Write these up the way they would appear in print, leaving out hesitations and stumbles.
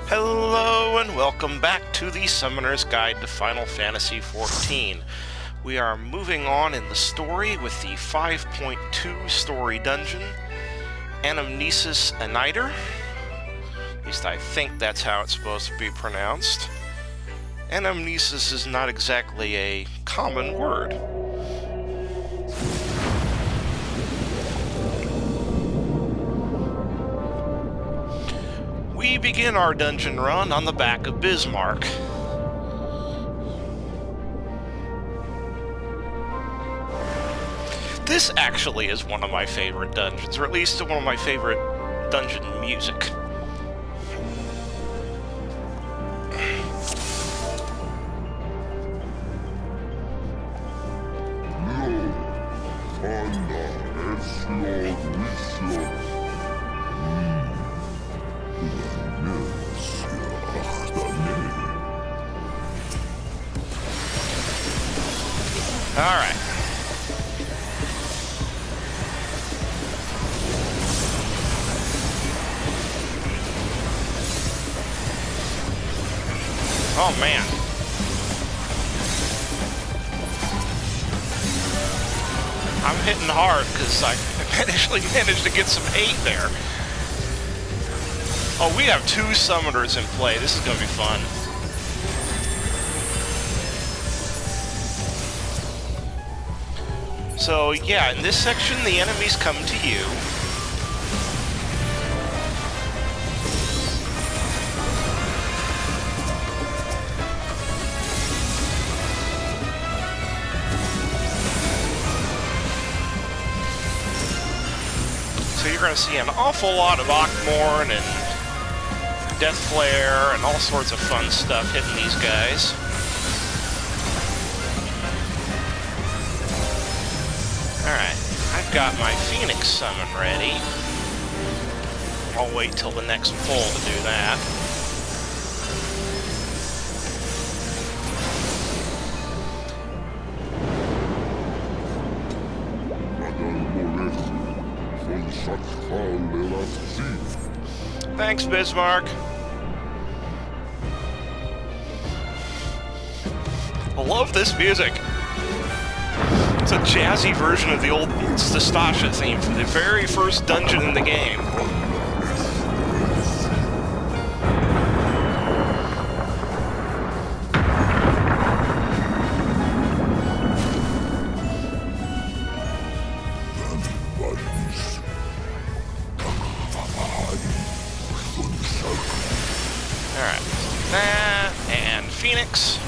Hello and welcome back to the Summoner's Guide to Final Fantasy XIV. We are moving on in the story with the 5.2 story dungeon, Anamnesis Anyder. At least I think that's how it's supposed to be pronounced. Anamnesis is not exactly a common word. We begin our dungeon run on the back of Bismarck. This actually is one of my favorite dungeons, or at least one of my favorite dungeon music. Alright. Oh man. I'm hitting hard because I initially managed to get some 8 there. Oh, we have 2 summoners in play. This is going to be fun. So, yeah, in this section, the enemies come to you. So you're going to see an awful lot of Ockmorn and Death Flare and all sorts of fun stuff hitting these guys. Alright, I've got my Phoenix summon ready. I'll wait till the next pull to do that. Thanks, Bismarck. I love this music. It's a jazzy version of the old Stastasha theme from the very first dungeon in the game. Alright, that and Phoenix.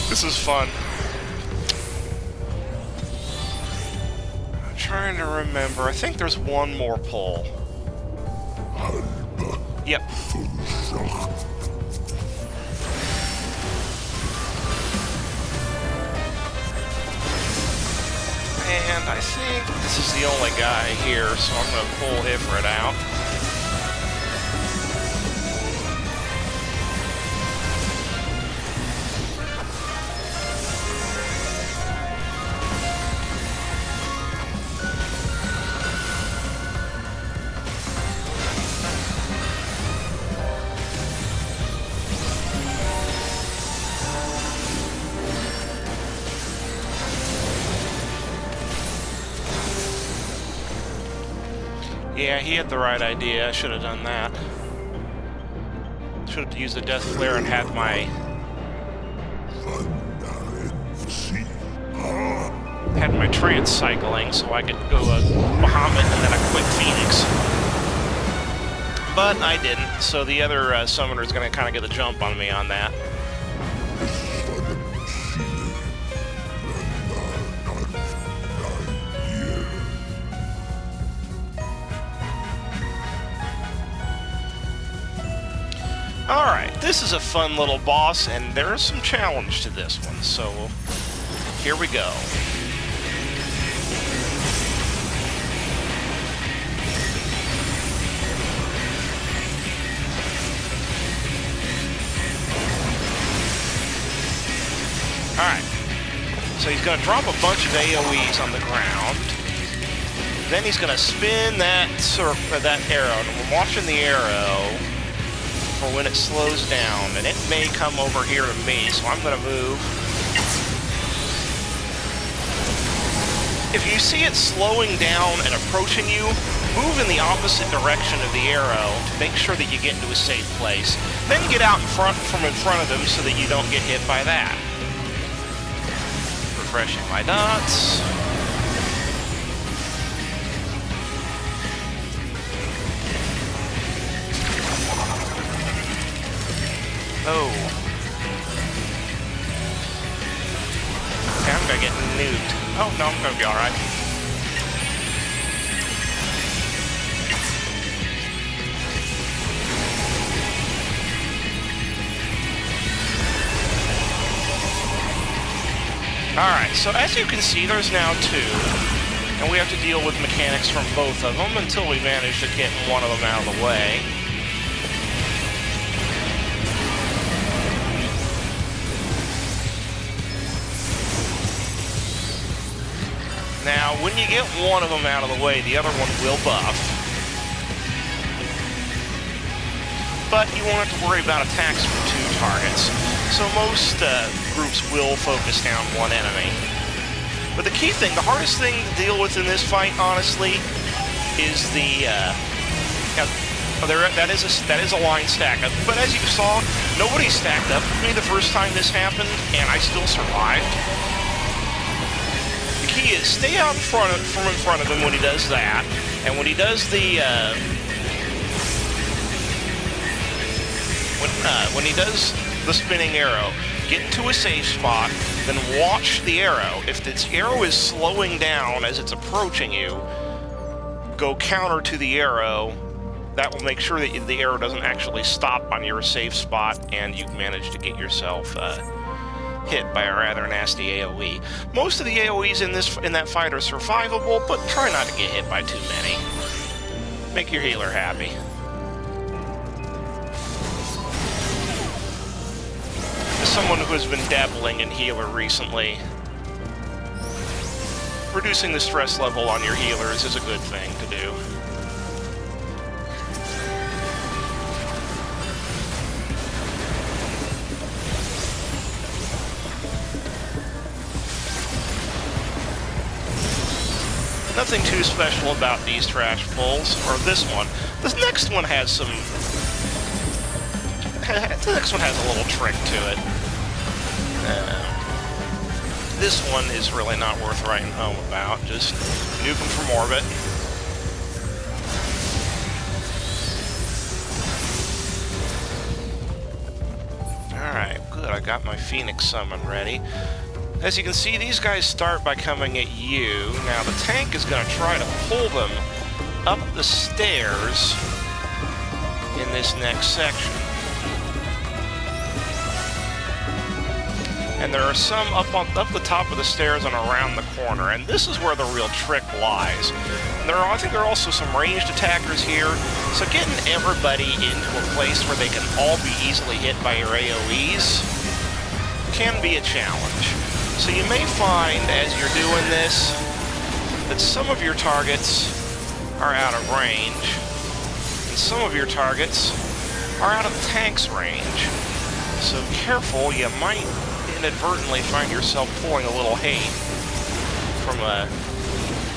This is fun. I'm trying to remember. I think there's one more pull. Yep. And I think this is the only guy here, so I'm going to pull Ifrit out. Yeah, he had the right idea. I should have done that. Should have used the Death Flare and had my trance cycling so I could go a Bahamut and then a quick Phoenix. But I didn't, so the other summoner is going to kind of get the jump on me on that. Alright, this is a fun little boss, and there is some challenge to this one, so here we go. he's going to drop a bunch of AoEs on the ground. Then he's going to spin that arrow. And we're watching the arrow for when it slows down. And it may come over here to me, so I'm going to move. If you see it slowing down and approaching you, move in the opposite direction of the arrow to make sure that you get into a safe place. Then get out from in front of them so that you don't get hit by that. Refreshing my dots. Oh. Okay, I'm gonna get nuked. Oh, no, I'm gonna be alright. Alright, so as you can see, there's now two. And we have to deal with mechanics from both of them until we manage to get one of them out of the way. Now, when you get one of them out of the way, the other one will buff. But you won't have to worry about attacks from two targets. So most groups will focus down one enemy. But the key thing, the hardest thing to deal with in this fight, honestly, is the... that is a line stack up. But as you saw, nobody stacked up with me the first time this happened, and I still survived. The key is stay out from in front of him when he does that, and when he does the when he does the spinning arrow, get into a safe spot, then watch the arrow. If the arrow is slowing down as it's approaching you, go counter to the arrow. That will make sure that the arrow doesn't actually stop on your safe spot, and you manage to get yourself hit by a rather nasty AoE. Most of the AoEs in that fight are survivable, but try not to get hit by too many. Make your healer happy. As someone who has been dabbling in healer recently, reducing the stress level on your healers is a good thing to do. Nothing too special about these trash pulls, or this one. This next one has some... the next one has a little trick to it. This one is really not worth writing home about. Just nuke them from orbit. Alright, good. I got my Phoenix summon ready. As you can see, these guys start by coming at you. Now, the tank is going to try to pull them up the stairs in this next section. And there are some up the top of the stairs and around the corner, and this is where the real trick lies. And I think there are also some ranged attackers here, so getting everybody into a place where they can all be easily hit by your AoEs can be a challenge. So you may find, as you're doing this, that some of your targets are out of range, and some of your targets are out of the tank's range. So careful, you might inadvertently find yourself pulling a little hate from a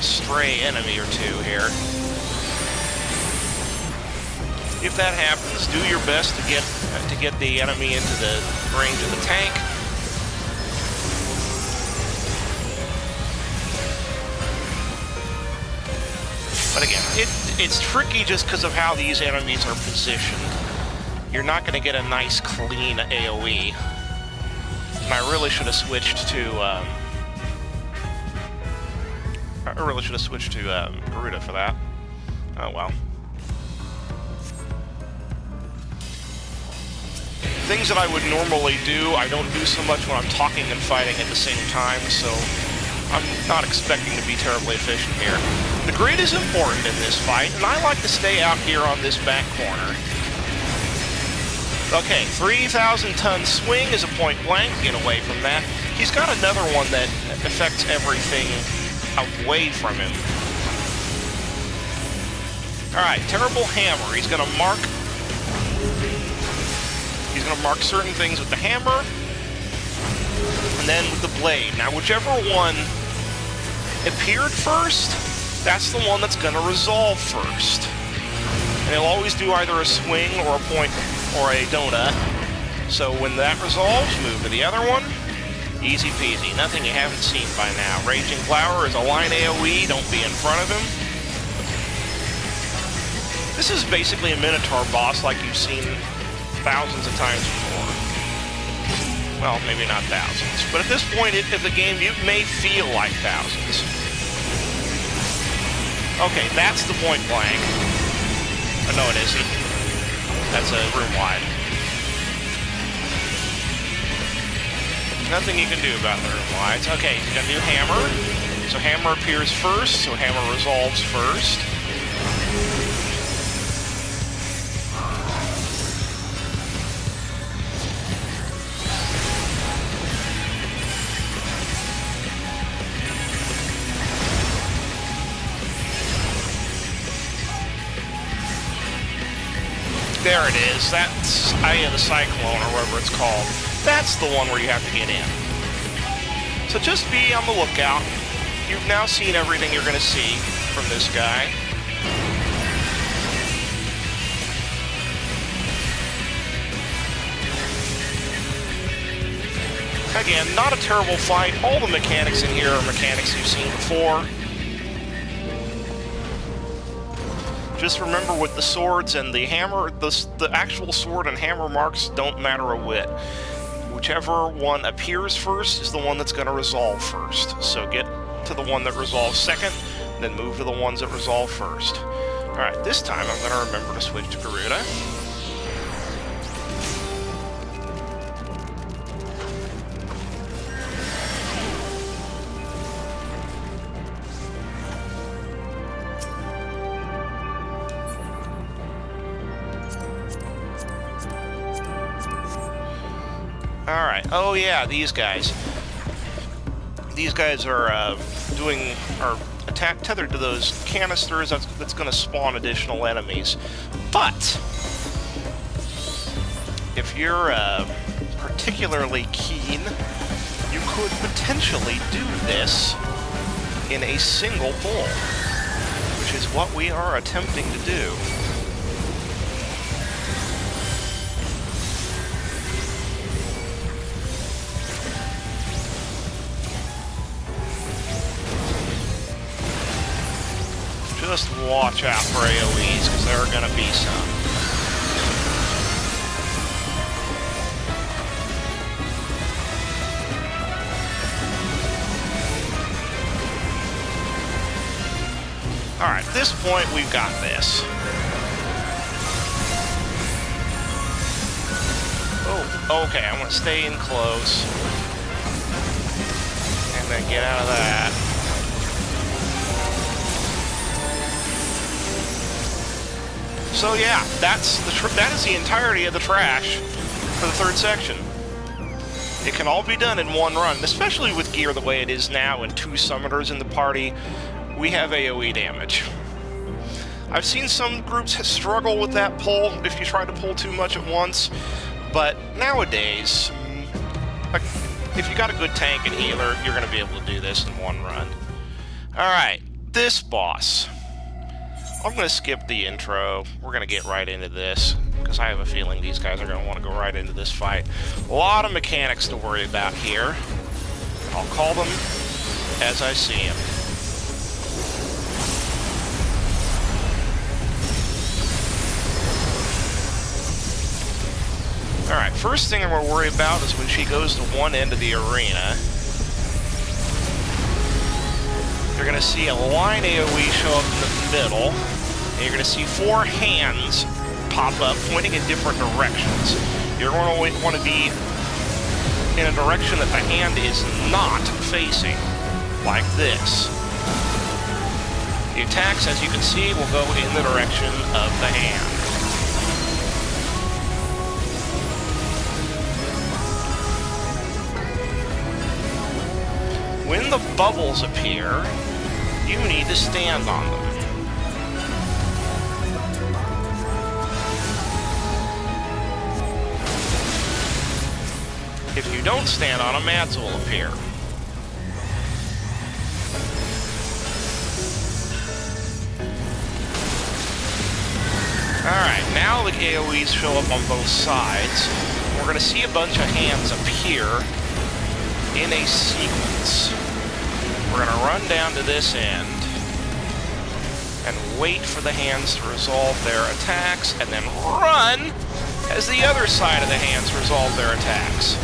stray enemy or two here. If that happens, do your best to get the enemy into the range of the tank. But again, it's tricky just because of how these enemies are positioned. You're not going to get a nice, clean AoE. And I really should have switched to... Garuda for that. Oh well. Things that I would normally do, I don't do so much when I'm talking and fighting at the same time, so I'm not expecting to be terribly efficient here. The grid is important in this fight, and I like to stay out here on this back corner. Okay, 3,000-ton swing is a point blank. Get away from that. He's got another one that affects everything away from him. Alright, Terrible Hammer. He's going to mark certain things with the hammer, and then with the blade. Now, whichever one appeared first, that's the one that's going to resolve first. And he'll always do either a swing or a point or a donut. So when that resolves, move to the other one. Easy peasy. Nothing you haven't seen by now. Raging Flower is a line AoE. Don't be in front of him. This is basically a Minotaur boss like you've seen thousands of times before. Well, maybe not thousands. But at this point of the game, you may feel like thousands. Okay, that's the point blank. Oh, no, it isn't. That's a room wide. Nothing you can do about the room wides. Okay, you got a new hammer. So hammer appears first, so hammer resolves first. There it is. That's Eye of the Cyclone, or whatever it's called. That's the one where you have to get in. So just be on the lookout. You've now seen everything you're going to see from this guy. Again, not a terrible fight. All the mechanics in here are mechanics you've seen before. Just remember with the swords and the hammer, the actual sword and hammer marks don't matter a whit. Whichever one appears first is the one that's going to resolve first. So get to the one that resolves second, then move to the ones that resolve first. Alright, this time I'm going to remember to switch to Garuda. Alright, oh yeah, these guys. These guys are tethered to those canisters. That's going to spawn additional enemies. But if you're particularly keen, you could potentially do this in a single pull, which is what we are attempting to do. Just watch out for AoEs, because there are going to be some. Alright, at this point, we've got this. Oh, okay, I'm going to stay in close. And then get out of that. So yeah, that is the entirety of the trash for the third section. It can all be done in one run, especially with gear the way it is now and 2 summoners in the party. We have AoE damage. I've seen some groups struggle with that pull if you try to pull too much at once, but nowadays, if you got a good tank and healer, you're going to be able to do this in one run. Alright, this boss. I'm going to skip the intro. We're going to get right into this, because I have a feeling these guys are going to want to go right into this fight. A lot of mechanics to worry about here. I'll call them as I see them. Alright, first thing I'm going to worry about is when she goes to one end of the arena. You're going to see a line AoE show up in the middle, and you're going to see 4 hands pop up pointing in different directions. You're going to want to be in a direction that the hand is not facing, like this. The attacks, as you can see, will go in the direction of the hand. when the bubbles appear, you need to stand on them. If you don't stand on them, ads will appear. Alright, now the AoEs show up on both sides. We're going to see a bunch of hands appear in a sequence. We're going to run down to this end and wait for the hands to resolve their attacks, and then run as the other side of the hands resolve their attacks.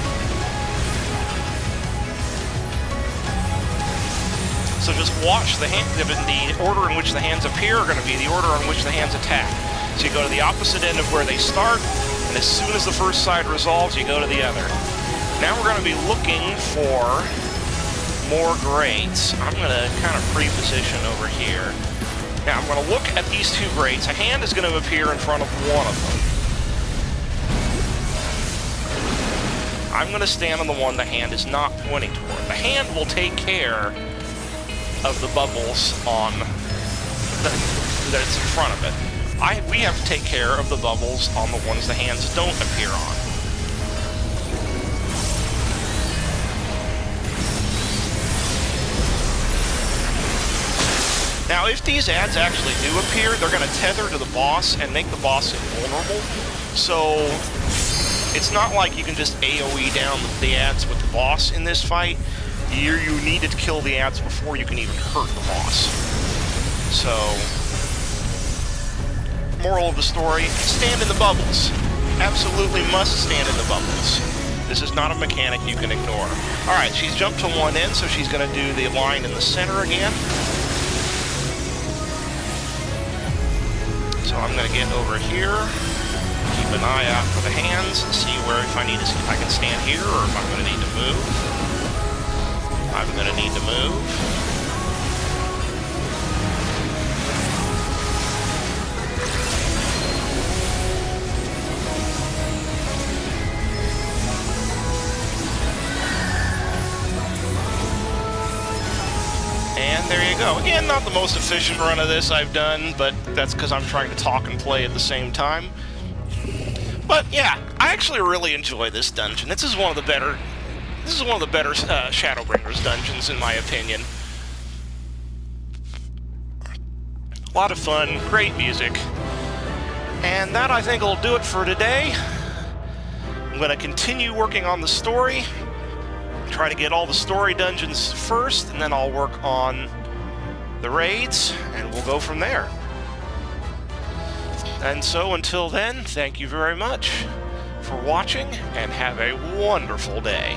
So just watch the order in which the hands appear are going to be the order in which the hands attack. So you go to the opposite end of where they start, and as soon as the first side resolves, you go to the other. Now we're going to be looking for more grades. I'm going to kind of pre-position over here. Now I'm going to look at these two grades. A hand is going to appear in front of one of them. I'm going to stand on the one the hand is not pointing toward. The hand will take care of the bubbles on that's in front of it. We have to take care of the bubbles on the ones the hands don't appear on. Now, if these ads actually do appear, they're going to tether to the boss and make the boss invulnerable. So it's not like you can just AoE down the ads with the boss in this fight. You needed to kill the ads before you can even hurt the boss. So, moral of the story, stand in the bubbles. Absolutely must stand in the bubbles. This is not a mechanic you can ignore. Alright, she's jumped to one end, so she's going to do the line in the center again. So I'm going to get over here, keep an eye out for the hands, see if I can stand here, or if I'm going to need to move. I'm going to need to move. And there you go. Again, not the most efficient run of this I've done, but that's because I'm trying to talk and play at the same time. But yeah, I actually really enjoy this dungeon. This is one of the better Shadowbringers dungeons, in my opinion. A lot of fun, great music. And that, I think, will do it for today. I'm going to continue working on the story, try to get all the story dungeons first, and then I'll work on the raids, and we'll go from there. And so, until then, thank you very much for watching, and have a wonderful day.